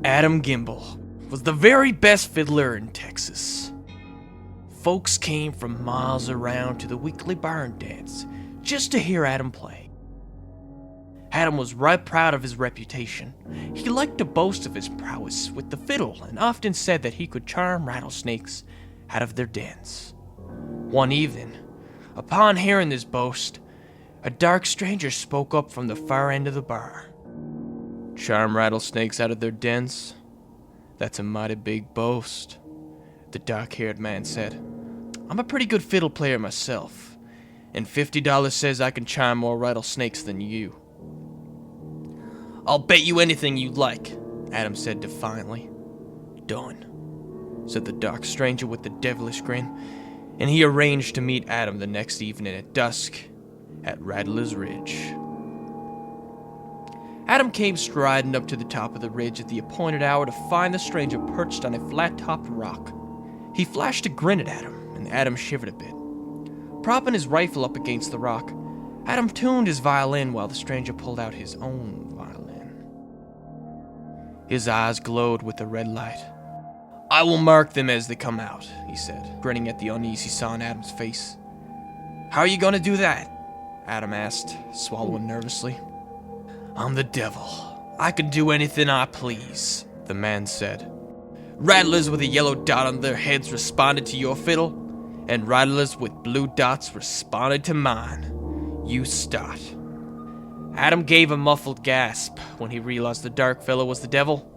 Adam Gimbel was the very best fiddler in Texas. Folks came from miles around to the weekly barn dance just to hear Adam play. Adam was right proud of his reputation. He liked to boast of his prowess with the fiddle and often said that he could charm rattlesnakes out of their dens. One evening, upon hearing this boast, a dark stranger spoke up from the far end of the bar. "Charm rattlesnakes out of their dens? That's a mighty big boast," the dark-haired man said. "I'm a pretty good fiddle player myself, and $50 says I can charm more rattlesnakes than you." "I'll bet you anything you like," Adam said defiantly. "Done," said the dark stranger with the devilish grin, and he arranged to meet Adam the next evening at dusk at Rattlesnake Ridge. Adam came striding up to the top of the ridge at the appointed hour to find the stranger perched on a flat-topped rock. He flashed a grin at Adam, and Adam shivered a bit. Propping his rifle up against the rock, Adam tuned his violin while the stranger pulled out his own violin. His eyes glowed with the red light. "I will mark them as they come out," he said, grinning at the unease he saw in Adam's face. "How are you going to do that?" Adam asked, swallowing nervously. "I'm the devil. I can do anything I please," the man said. "Rattlers with a yellow dot on their heads responded to your fiddle, and rattlers with blue dots responded to mine. You start." Adam gave a muffled gasp when he realized the dark fellow was the devil,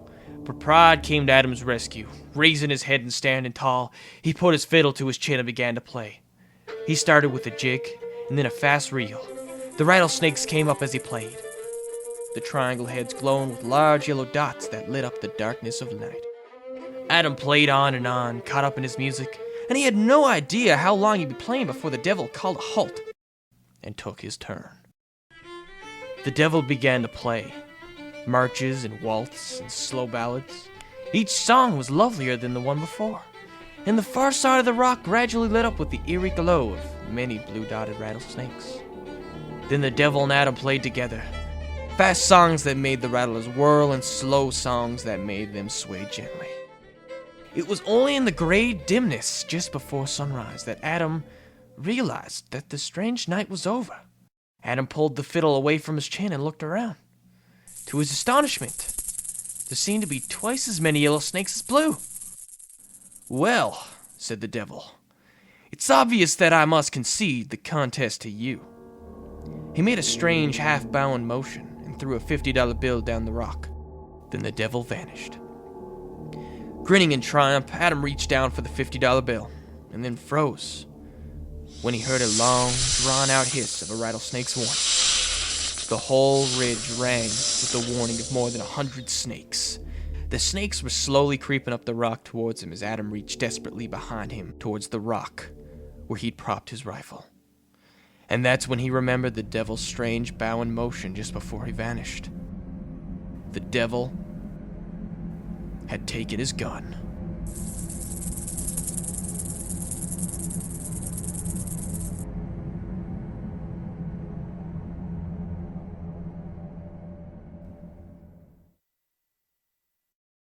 but pride came to Adam's rescue. Raising his head and standing tall, he put his fiddle to his chin and began to play. He started with a jig, and then a fast reel. The rattlesnakes came up as he played, the triangle heads glowing with large yellow dots that lit up the darkness of night. Adam played on and on, caught up in his music, and he had no idea how long he'd be playing before the devil called a halt and took his turn. The devil began to play, marches and waltzes and slow ballads. Each song was lovelier than the one before, and the far side of the rock gradually lit up with the eerie glow of many blue-dotted rattlesnakes. Then the devil and Adam played together, fast songs that made the rattlers whirl and slow songs that made them sway gently. It was only in the gray dimness just before sunrise that Adam realized that the strange night was over. Adam pulled the fiddle away from his chin and looked around. To his astonishment, there seemed to be twice as many yellow snakes as blue. "Well," said the devil, "it's obvious that I must concede the contest to you." He made a strange half-bowing motion and threw a $50 bill down the rock. Then the devil vanished. Grinning in triumph, Adam reached down for the $50 bill and then froze when he heard a long, drawn-out hiss of a rattlesnake's warning. The whole ridge rang with the warning of more than 100 snakes. The snakes were slowly creeping up the rock towards him as Adam reached desperately behind him towards the rock where he'd propped his rifle. And that's when he remembered the devil's strange bowing motion just before he vanished. The devil had taken his gun.